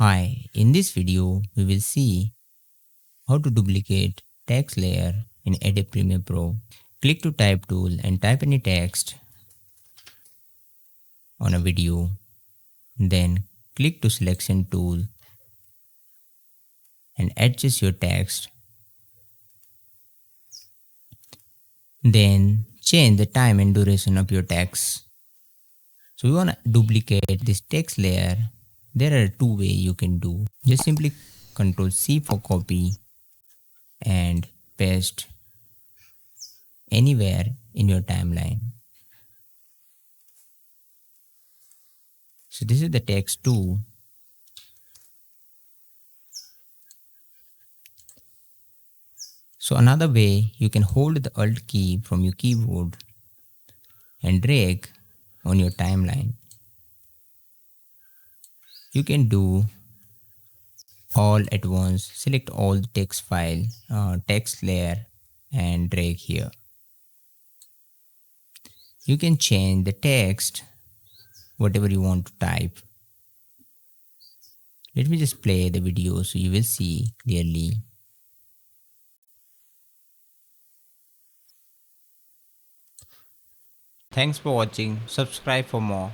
Hi, in this video, we will see how to duplicate text layer in Adobe Premiere Pro. Click to type tool and type any text on a video. Then click to selection tool and adjust your text. Then change the time and duration of your text. So we want to duplicate this text layer. There are two ways you can do. Just simply Control C for copy and paste anywhere in your timeline. So this is the text 2. So another way, you can hold the Alt key from your keyboard and drag on your timeline. You can do all at once. Select all the text file, text layer and drag here. You can change the text, whatever you want to type. Let me just play the video so you will see clearly. Thanks for watching. Subscribe for more.